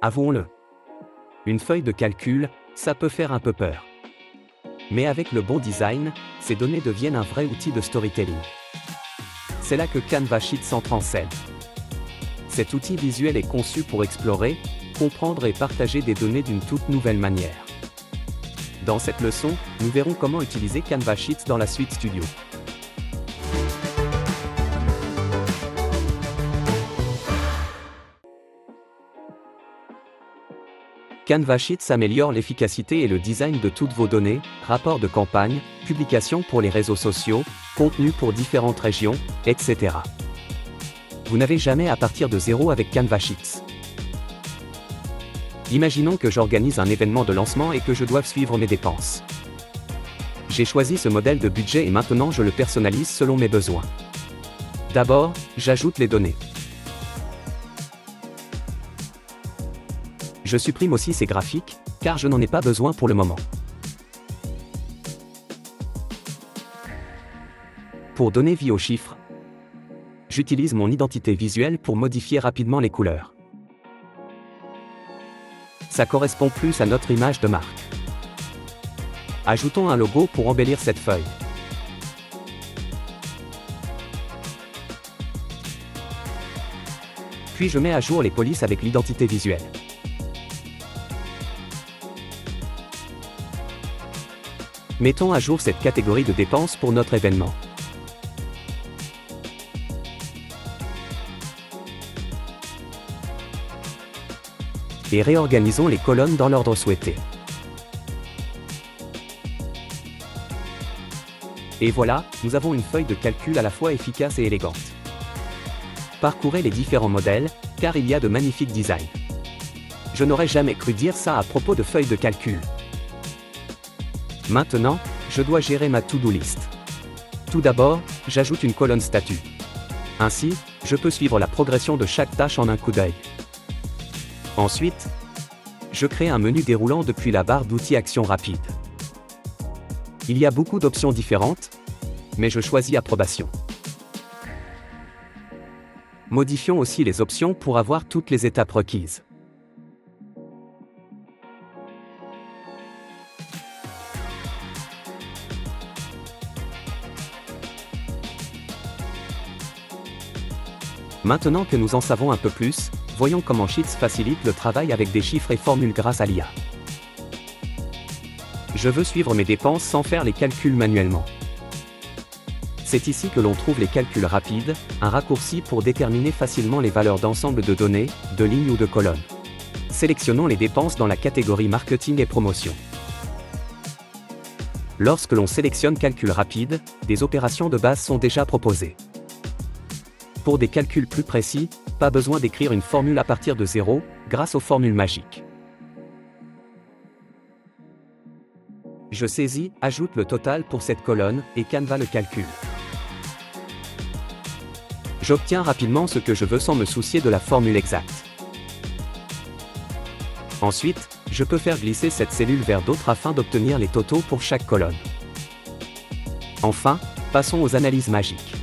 Avouons-le. Une feuille de calcul, ça peut faire un peu peur. Mais avec le bon design, ces données deviennent un vrai outil de storytelling. C'est là que Canva Sheets entre en scène. Cet outil visuel est conçu pour explorer, comprendre et partager des données d'une toute nouvelle manière. Dans cette leçon, nous verrons comment utiliser Canva Sheets dans la suite Studio. Canva Sheets améliore l'efficacité et le design de toutes vos données, rapports de campagne, publications pour les réseaux sociaux, contenus pour différentes régions, etc. Vous n'avez jamais à partir de zéro avec Canva Sheets. Imaginons que j'organise un événement de lancement et que je doive suivre mes dépenses. J'ai choisi ce modèle de budget et maintenant je le personnalise selon mes besoins. D'abord, j'ajoute les données. Je supprime aussi ces graphiques, car je n'en ai pas besoin pour le moment. Pour donner vie aux chiffres, j'utilise mon identité visuelle pour modifier rapidement les couleurs. Ça correspond plus à notre image de marque. Ajoutons un logo pour embellir cette feuille. Puis je mets à jour les polices avec l'identité visuelle. Mettons à jour cette catégorie de dépenses pour notre événement. Et réorganisons les colonnes dans l'ordre souhaité. Et voilà, nous avons une feuille de calcul à la fois efficace et élégante. Parcourez les différents modèles, car il y a de magnifiques designs. Je n'aurais jamais cru dire ça à propos de feuilles de calcul. Maintenant, je dois gérer ma to-do list. Tout d'abord, j'ajoute une colonne statut. Ainsi, je peux suivre la progression de chaque tâche en un coup d'œil. Ensuite, je crée un menu déroulant depuis la barre d'outils Action rapide. Il y a beaucoup d'options différentes, mais je choisis Approbation. Modifions aussi les options pour avoir toutes les étapes requises. Maintenant que nous en savons un peu plus, voyons comment Sheets facilite le travail avec des chiffres et formules grâce à l'IA. Je veux suivre mes dépenses sans faire les calculs manuellement. C'est ici que l'on trouve les calculs rapides, un raccourci pour déterminer facilement les valeurs d'ensemble de données, de lignes ou de colonnes. Sélectionnons les dépenses dans la catégorie Marketing et Promotion. Lorsque l'on sélectionne Calcul rapide, des opérations de base sont déjà proposées. Pour des calculs plus précis, pas besoin d'écrire une formule à partir de zéro, grâce aux formules magiques. Je saisis, ajoute le total pour cette colonne, et Canva le calcule. J'obtiens rapidement ce que je veux sans me soucier de la formule exacte. Ensuite, je peux faire glisser cette cellule vers d'autres afin d'obtenir les totaux pour chaque colonne. Enfin, passons aux analyses magiques.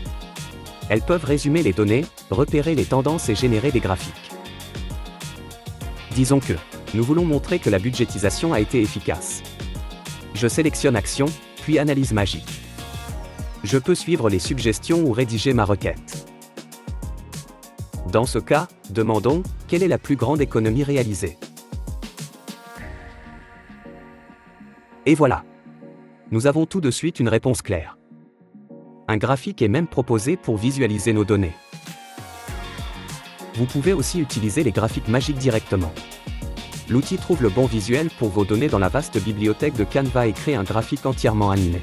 Elles peuvent résumer les données, repérer les tendances et générer des graphiques. Disons que nous voulons montrer que la budgétisation a été efficace. Je sélectionne Action, puis Analyse magique. Je peux suivre les suggestions ou rédiger ma requête. Dans ce cas, demandons, quelle est la plus grande économie réalisée? Et voilà. Nous avons tout de suite une réponse claire. Un graphique est même proposé pour visualiser nos données. Vous pouvez aussi utiliser les graphiques magiques directement. L'outil trouve le bon visuel pour vos données dans la vaste bibliothèque de Canva et crée un graphique entièrement animé.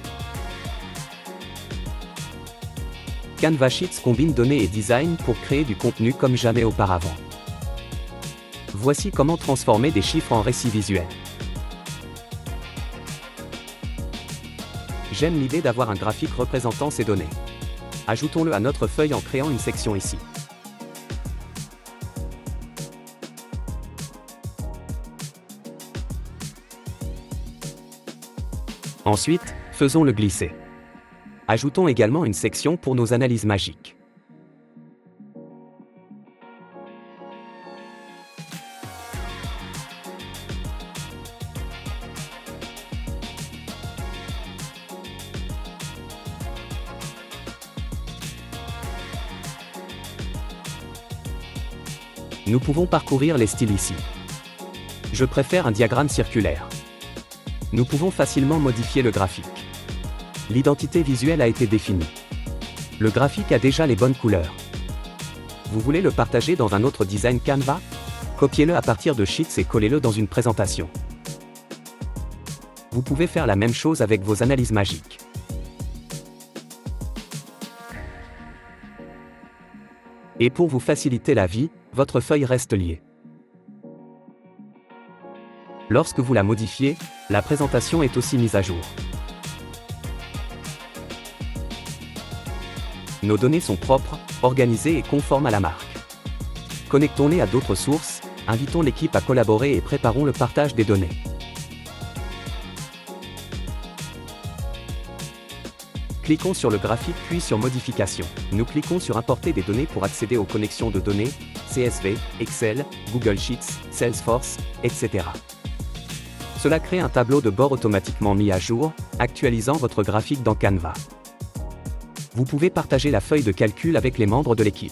Canva Sheets combine données et design pour créer du contenu comme jamais auparavant. Voici comment transformer des chiffres en récits visuels. J'aime l'idée d'avoir un graphique représentant ces données. Ajoutons-le à notre feuille en créant une section ici. Ensuite, faisons-le glisser. Ajoutons également une section pour nos analyses magiques. Nous pouvons parcourir les styles ici. Je préfère un diagramme circulaire. Nous pouvons facilement modifier le graphique. L'identité visuelle a été définie. Le graphique a déjà les bonnes couleurs. Vous voulez le partager dans un autre design Canva? Copiez-le à partir de Sheets et collez-le dans une présentation. Vous pouvez faire la même chose avec vos analyses magiques. Et pour vous faciliter la vie, votre feuille reste liée. Lorsque vous la modifiez, la présentation est aussi mise à jour. Nos données sont propres, organisées et conformes à la marque. Connectons-les à d'autres sources, invitons l'équipe à collaborer et préparons le partage des données. Cliquons sur le graphique puis sur Modification. Nous cliquons sur Importer des données pour accéder aux connexions de données, CSV, Excel, Google Sheets, Salesforce, etc. Cela crée un tableau de bord automatiquement mis à jour, actualisant votre graphique dans Canva. Vous pouvez partager la feuille de calcul avec les membres de l'équipe.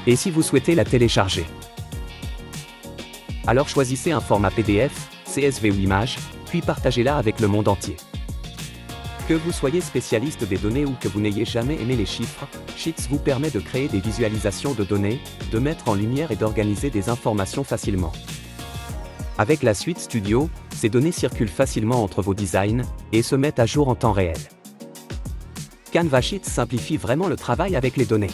Et si vous souhaitez la télécharger? Alors choisissez un format PDF, CSV ou image, puis partagez-la avec le monde entier. Que vous soyez spécialiste des données ou que vous n'ayez jamais aimé les chiffres, Sheets vous permet de créer des visualisations de données, de mettre en lumière et d'organiser des informations facilement. Avec la suite Studio, ces données circulent facilement entre vos designs et se mettent à jour en temps réel. Canva Sheets simplifie vraiment le travail avec les données.